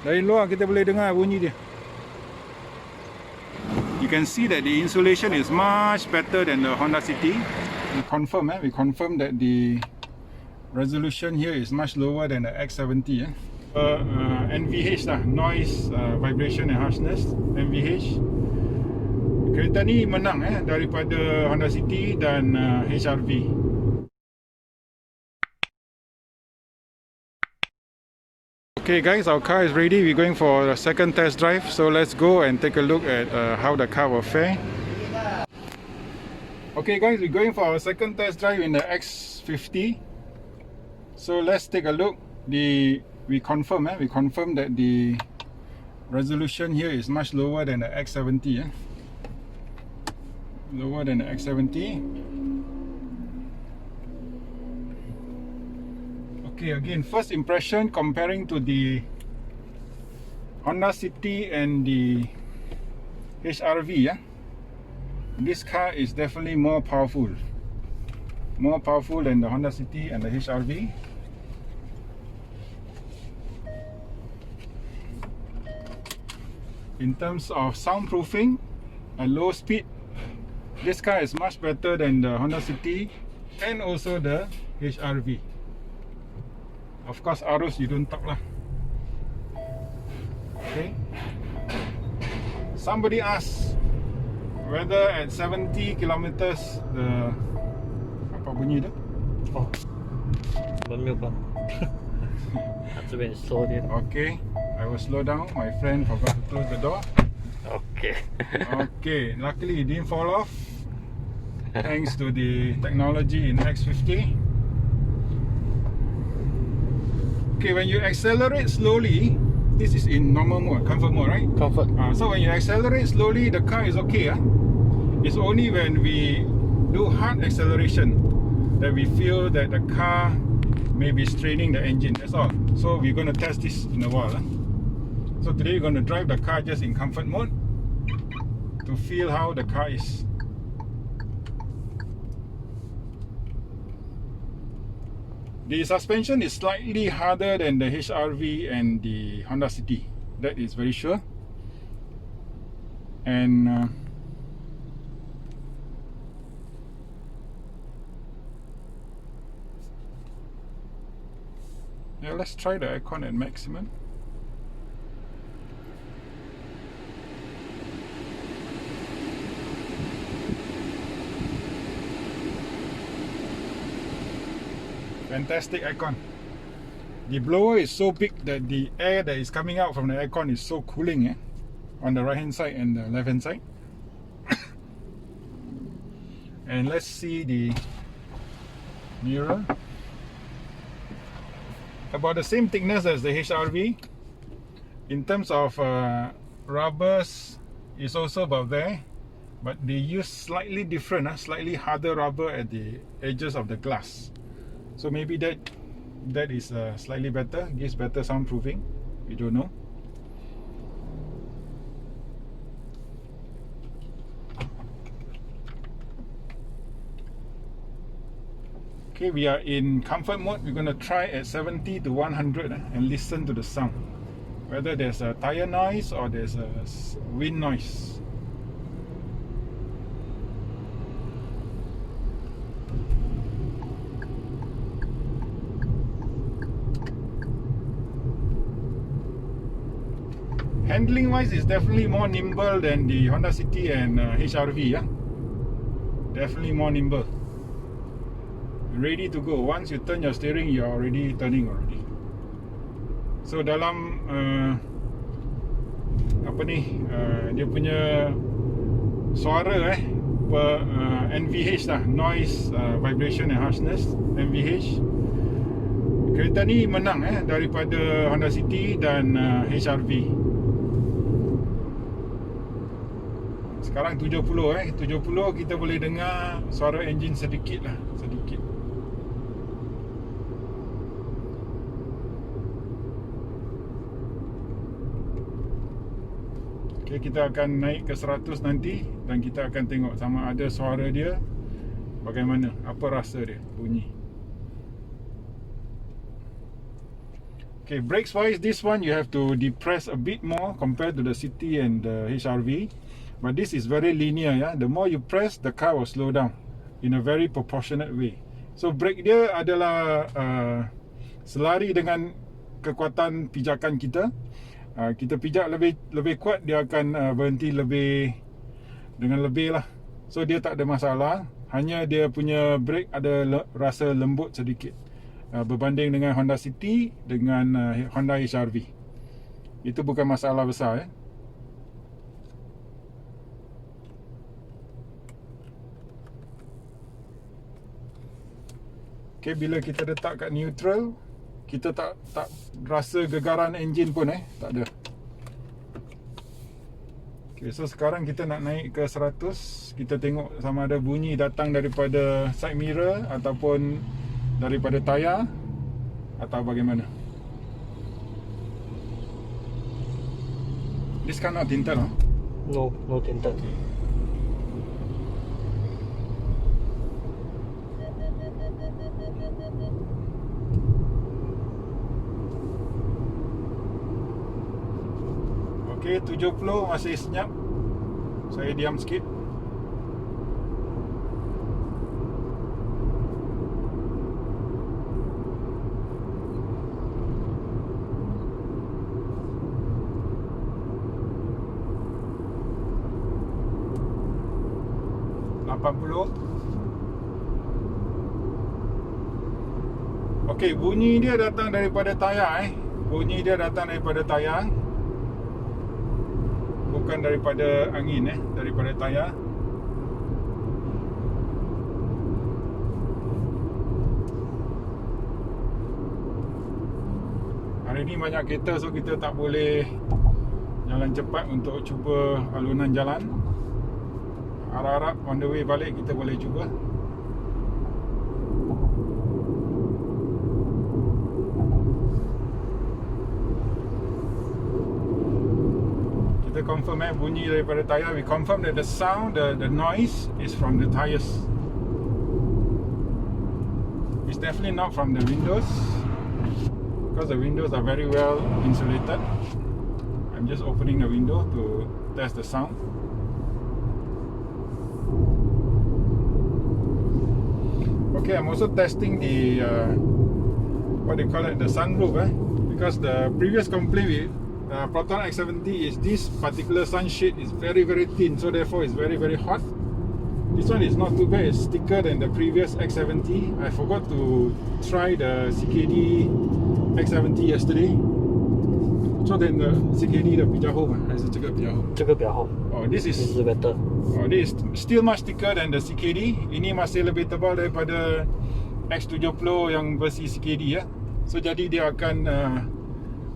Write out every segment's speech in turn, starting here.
Dari luar kita boleh dengar bunyi dia. You can see that the insulation is much better than the Honda City. We confirm that the resolution here is much lower than the X70. NVH lah, noise, vibration and harshness, NVH. Kereta ni menang daripada Honda City dan HRV. Okay guys, our car is ready. We're going for a second test drive. So let's go and take a look at how the car will fare. Okay guys, we're going for our second test drive in the X50. So let's take a look. We confirm that the resolution here is much lower than the X70. Lower than the X70. Okay, again, first impression comparing to the Honda City and the HRV. This car is definitely more powerful than the Honda City and the HRV. In terms of soundproofing at low speed, this car is much better than the Honda City and also the HRV. Of course, arus you don't talk lah. Okay. Somebody asked whether at 70 kilometers the apa bunyi tu?哦，没有办法，这边收点。 Okay, I will slow down. My friend forgot to close the door. OK。 Okay, luckily it didn't fall off thanks to the technology in X50. Okay, when you accelerate slowly, this is in normal mode, comfort mode, right? Comfort. So when you accelerate slowly, the car is okay. It's only when we do hard acceleration that we feel that the car may be straining the engine. That's all. So we're going to test this in a while. So today we're going to drive the car just in comfort mode to feel how the car is. The suspension is slightly harder than the HRV and the Honda City. That is very sure. And yeah, let's try the aircon at maximum. Fantastic aircon. The blower is so big that the air that is coming out from the aircon is so cooling on the right hand side and the left hand side. And let's see the mirror. About the same thickness as the HRV. In terms of rubbers, is also about there, but they use slightly different, slightly harder rubber at the edges of the glass. So maybe that is slightly better, gives better soundproofing. We don't know. Okay, we are in comfort mode. We're going to try at 70 to 100 and listen to the sound. Whether there's a tire noise or there's a wind noise. Handling wise, is definitely more nimble than the Honda City and HRV. Definitely more nimble. Ready to go. Once you turn your steering, you're already turning already. So dalam dia punya suara NVH lah, noise, vibration and harshness, NVH. Kereta ni menang daripada Honda City dan HRV. Sekarang 70 kita boleh dengar suara enjin sedikit lah, sedikit. Okay, kita akan naik ke 100 nanti dan kita akan tengok sama ada suara dia bagaimana, apa rasa dia bunyi. Okay, brakes wise, this one you have to depress a bit more compared to the City and the HRV. But this is very linear, yeah. The more you press, the car will slow down in a very proportionate way. So brake dia adalah selari dengan kekuatan pijakan kita. Kita pijak lebih kuat, dia akan berhenti dengan lebih lah. So dia tak ada masalah. Hanya dia punya brake ada rasa lembut sedikit berbanding dengan Honda City dengan Honda HRV. Itu bukan masalah besar, Okay, bila kita letak kat neutral, kita tak rasa gegaran enjin pun tak ada. Okay, so sekarang kita nak naik ke 100. Kita tengok sama ada bunyi datang daripada side mirror ataupun daripada tayar atau bagaimana. This car not tinted, huh? No tinted. Okay, 70 masih senyap. Saya diam sikit. Okey, bunyi dia datang daripada tayar Bunyi dia datang daripada tayar. Bukan daripada angin daripada tayar. Hari ni banyak kereta, so kita tak boleh jalan cepat untuk cuba alunan jalan. Harap-harap on the way balik kita boleh cuba. Kita confirm bunyi daripada tayar. We confirm that the sound, the noise is from the tires. It's definitely not from the windows, because the windows are very well insulated. I'm just opening the window to test the sound. Okay, I'm also testing the what they call it, the sunroof, because the previous complaint with Proton X50 is this particular sunshade is very thin, so therefore it's very hot. This one is not too bad, it's thicker than the previous X70. I forgot to try the CKD X70 yesterday. So then the CKD 的比较厚还是这个比较厚？这个比较厚。Oh, this is better. Oh, this is still much thicker than the CKD. Ini masih lebih tebal daripada X70 yang versi CKD So jadi dia akan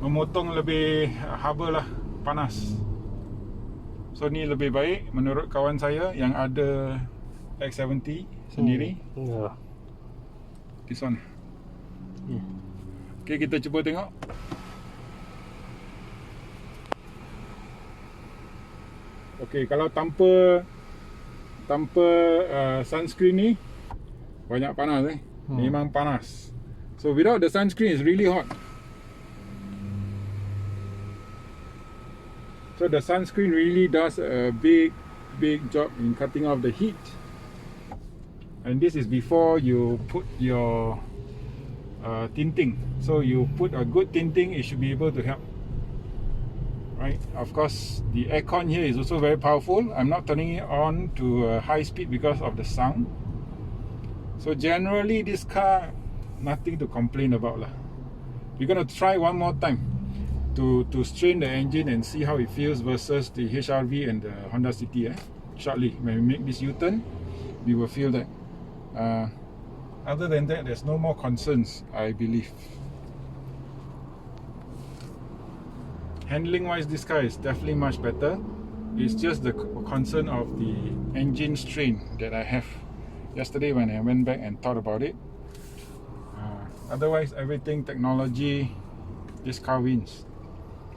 memotong lebih haba lah, panas. So ni lebih baik menurut kawan saya yang ada X70 sendiri. This one. Okay, kita cuba tengok. Okay, kalau tanpa sunscreen ni banyak panas memang panas. So without the sunscreen it's really hot. So the sunscreen really does a big job in cutting off the heat. And this is before you put your tinting. So you put a good tinting, it should be able to help. Right? Of course, the aircon here is also very powerful. I'm not turning it on to high speed because of the sound. So generally this car, nothing to complain about lah. We're going to try one more time to strain the engine and see how it feels versus the HRV and the Honda City. Shortly, when we make this U-turn, we will feel that. Other than that, there's no more concerns, I believe. Handling wise, this car is definitely much better. It's just the concern of the engine strain that I have yesterday when I went back and thought about it. Otherwise, everything, technology, this car wins.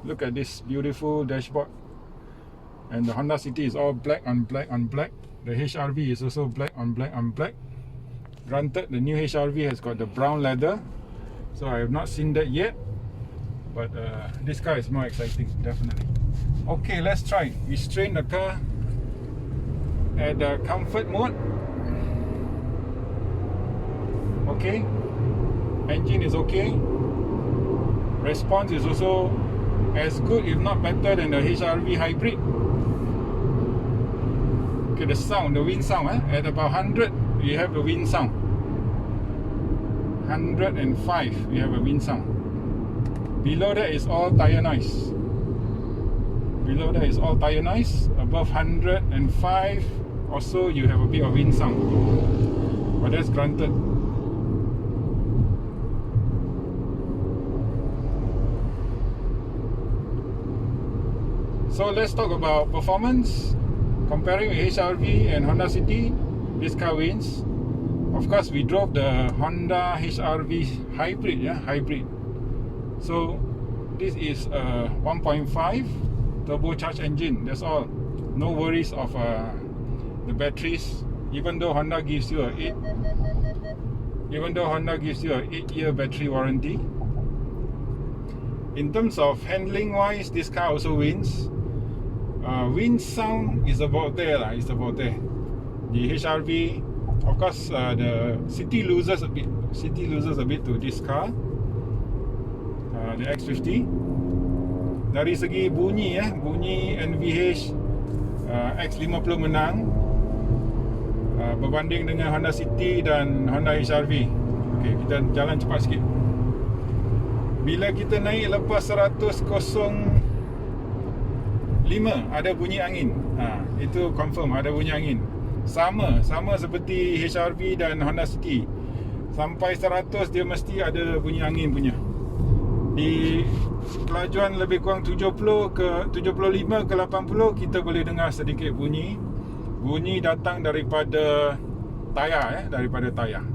Look at this beautiful dashboard. And the Honda City is all black on black on black. The HRV is also black on black on black. Granted, the new HRV has got the brown leather, so I have not seen that yet. but this car is more exciting, definitely. Okay, let's try. We strain the car at the comfort mode. Okay, engine is okay. Response is also as good, if not better, than the HRV hybrid. Okay, the sound, the wind sound, at about 100, we have the wind sound. 105, we have a wind sound. Below that is all tire noise. Below that is all tire noise. Above 105 or so, you have a bit of wind sound. But that's granted. So let's talk about performance. Comparing with HRV and Honda City, this car wins. Of course, we drove the Honda HRV hybrid, hybrid. So this is a 1.5 turbocharged engine. That's all. No worries of the batteries. Even though Honda gives you a 8-year battery warranty. In terms of handling wise, this car also wins. Wind sound is about there lah. It's about there. The HRV, of course, the City loses a bit. City loses a bit to this car, the X50. Dari segi bunyi, bunyi NVH X50 menang berbanding dengan Honda City dan Honda HRV. Okay, kita jalan cepat sikit. Bila kita naik lepas 100.05 ada bunyi angin. Itu confirm ada bunyi angin. Sama seperti HRV dan Honda City. Sampai 100 dia mesti ada bunyi angin punya. Di kelajuan lebih kurang 75 ke 80 kita boleh dengar sedikit bunyi. Bunyi datang daripada tayar, daripada tayar.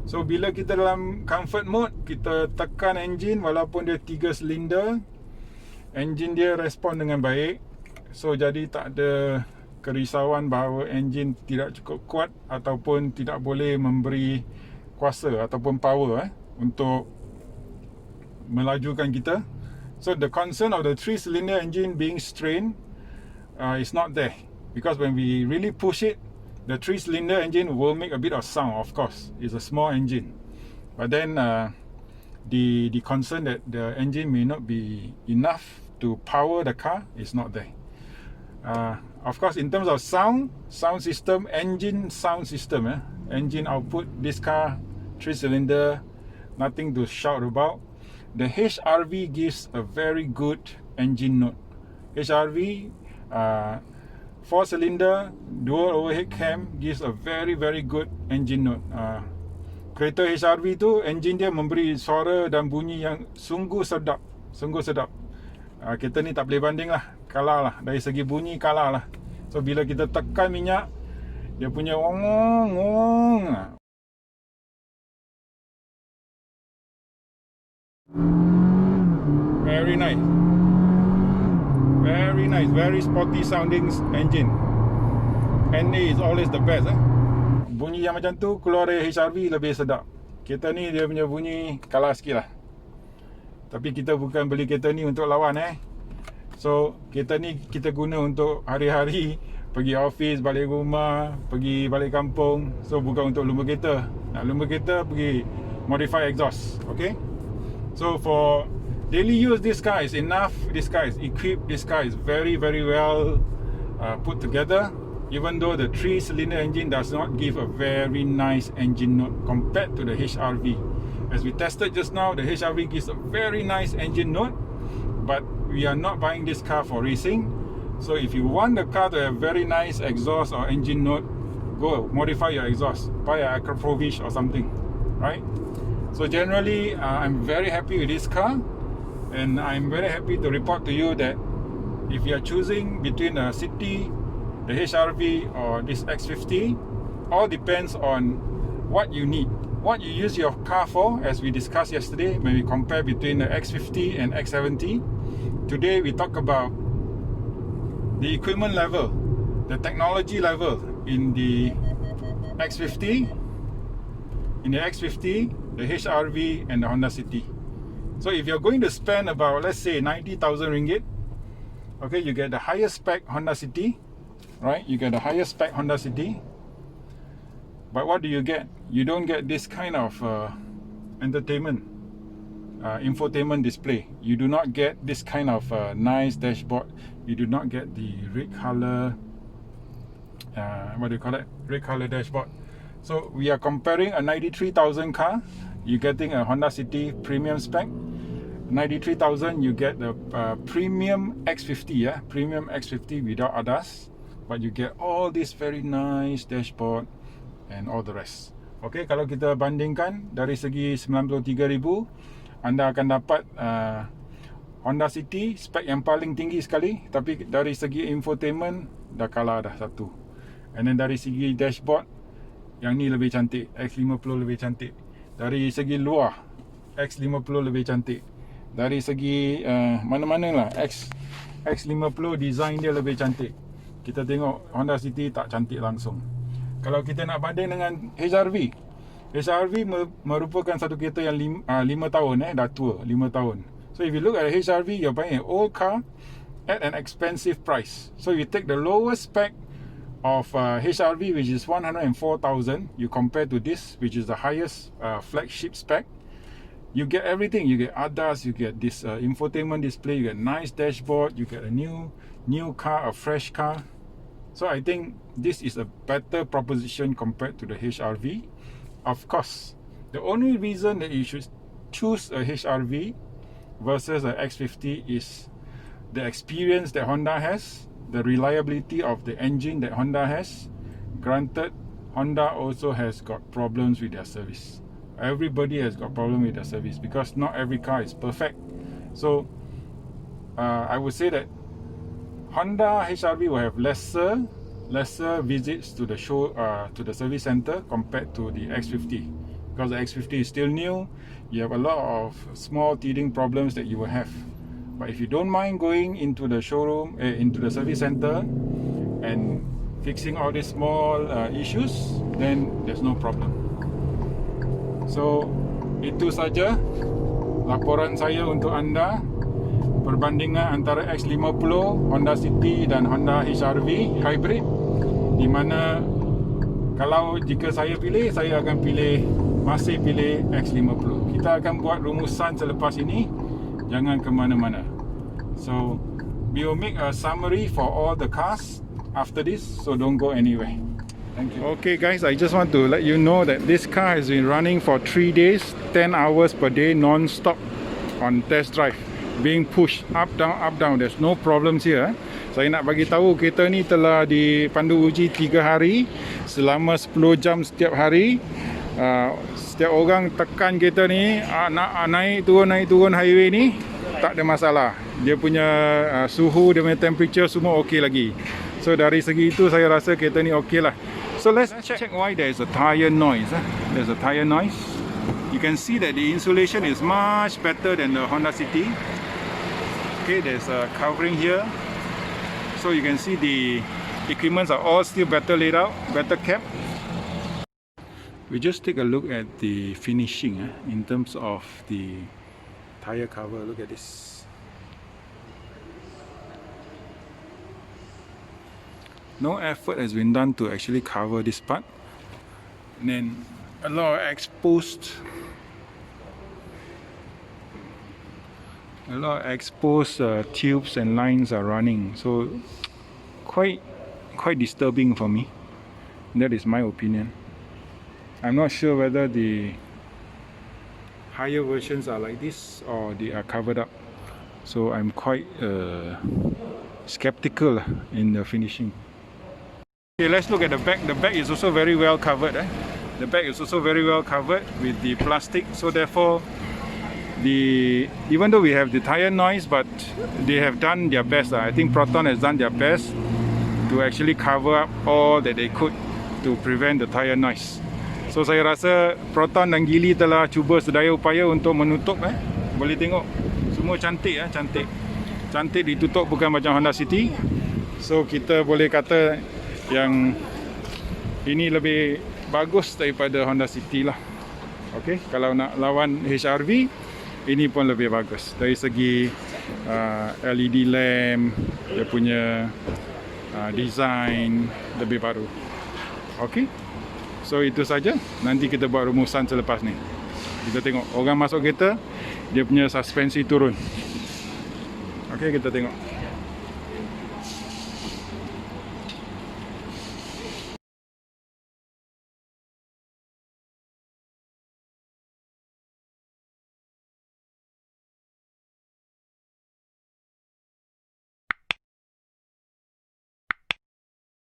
So bila kita dalam comfort mode, kita tekan engine walaupun dia 3 silinder, engine dia respon dengan baik. So jadi tak ada kerisauan bahawa engine tidak cukup kuat ataupun tidak boleh memberi kuasa ataupun power untuk melajukan kita. So the concern of the 3-cylinder engine being strained is not there, because when we really push it, the 3-cylinder engine will make a bit of sound. Of course, it's a small engine, but then the concern that the engine may not be enough to power the car is not there. Of course, in terms of sound system, engine sound system, engine output, this car 3-cylinder, nothing to shout about. The HRV gives a very good engine note. HRV 4-cylinder dual overhead cam gives a very good engine note. Kereta HRV tu engine dia memberi suara dan bunyi yang sungguh sedap. Kita ni tak boleh banding lah, kalah lah. Dari segi bunyi kalah lah. So bila kita tekan minyak, dia punya ong. Very nice, very sporty sounding engine. NA is always the best. Bunyi yang macam tu keluar dari HRV lebih sedap. Kereta ni dia punya bunyi kalah sikit lah. Tapi kita bukan beli kereta ni untuk lawan. So kereta ni kita guna untuk hari-hari, pergi office, balik rumah, pergi balik kampung. So bukan untuk lumba kereta. Nak lumba kereta pergi modify exhaust. Okay. So for daily use, this car is enough. This car is equipped. This car is very well put together. Even though the 3-cylinder engine does not give a very nice engine note compared to the HRV. As we tested just now, the HRV gives a very nice engine note, but we are not buying this car for racing. So if you want the car to have very nice exhaust or engine note, go modify your exhaust, buy a Acropovish or something, right? So generally, I'm very happy with this car, and I'm very happy to report to you that if you are choosing between a City, the HRV or this X50, all depends on what you need, what you use your car for, as we discussed yesterday when we compare between the X50 and X70. Today we talk about the equipment level, the technology level in the X50, the HRV and the Honda City. So if you're going to spend about, let's say, 90,000 ringgit, okay, you get the highest spec Honda City, right? You get the highest spec Honda City. But what do you get? You don't get this kind of entertainment, infotainment display. You do not get this kind of nice dashboard. You do not get the red color, what do you call it? Red color dashboard. So we are comparing a 93,000 car. You're getting a Honda City premium spec. 93,000, you get the premium X50, yeah, premium X50 without ADAS, but you get all this very nice dashboard and all the rest. Okay, kalau kita bandingkan dari segi 93,000, anda akan dapat Honda City spek yang paling tinggi sekali, tapi dari segi infotainment dah kalah dah satu. And then dari segi dashboard, yang ni lebih cantik, X50 lebih cantik. Dari segi luar, X50 lebih cantik. Dari segi mana-mana lah, X50 design dia lebih cantik. Kita tengok Honda City tak cantik langsung. Kalau kita nak banding dengan HRV, HRV merupakan satu kereta yang 5 tahun dah tua, 5 tahun. So if you look at HRV, you're buying an old car at an expensive price. So you take the lowest spec of HRV, which is 104,000, you compare to this, which is the highest flagship spec. You get everything. You get ADAS, you get this infotainment display, you get nice dashboard, you get a new car, a fresh car. So I think this is a better proposition compared to the HRV. Of course, the only reason that you should choose a HRV versus a X50 is the experience that Honda has, the reliability of the engine that Honda has. Granted, Honda also has got problems with their service. Everybody has got problem with their service because not every car is perfect. So I would say that Honda HRV will have lesser visits to the to the service center compared to the X50, because the X50 is still new. You have a lot of small teething problems that you will have. But if you don't mind going into the showroom, into the service center and fixing all these small issues, then there's no problem. So itu saja laporan saya untuk anda, perbandingan antara X50, Honda City dan Honda HRV hybrid, di mana kalau jika saya pilih, saya akan masih pilih X50. Kita akan buat rumusan selepas ini, jangan ke mana-mana. So we will make a summary for all the cars after this, so don't go anywhere. Thank you. Okay guys, I just want to let you know that this car has been running for 3 days, 10 hours per day non-stop on test drive, being pushed up down. There's no problems here. Saya nak bagi tahu kereta ni telah di Pandu Uji 3 hari selama 10 jam setiap hari. Setiap orang tekan kereta ni, nak naik turun highway ni tak ada masalah. Dia punya suhu, dia punya temperature semua okey lagi. So dari segi itu saya rasa kereta ni okey lah. So let's check why there is a tire noise. There's a tire noise. You can see that the insulation is much better than the Honda City. Okay, there's a covering here. So you can see the equipments are all still better laid out, better kept. We just take a look at the finishing in terms of the tire cover. Look at this. No effort has been done to actually cover this part, and then a lot of exposed tubes and lines are running, so quite disturbing for me. That is my opinion. I'm not sure whether the higher versions are like this or they are covered up, so I'm quite skeptical in the finishing. Okay, let's look at the back. The back is also very well covered. The back is also very well covered with the plastic. So therefore, even though we have the tire noise, but they have done their best. I think Proton has done their best to actually cover up all that they could to prevent the tire noise. So saya rasa Proton dan Geely telah cuba sedaya upaya untuk menutup. Boleh tengok semua cantik, cantik ditutup, bukan macam Honda City. So kita boleh kata yang ini lebih bagus daripada Honda City lah. Okay, kalau nak lawan HRV ini pun lebih bagus dari segi LED lamp, dia punya design lebih baru. Okey, so itu saja. Nanti kita buat rumusan selepas ni. Kita tengok orang masuk kereta, dia punya suspensi turun. Okey, kita tengok.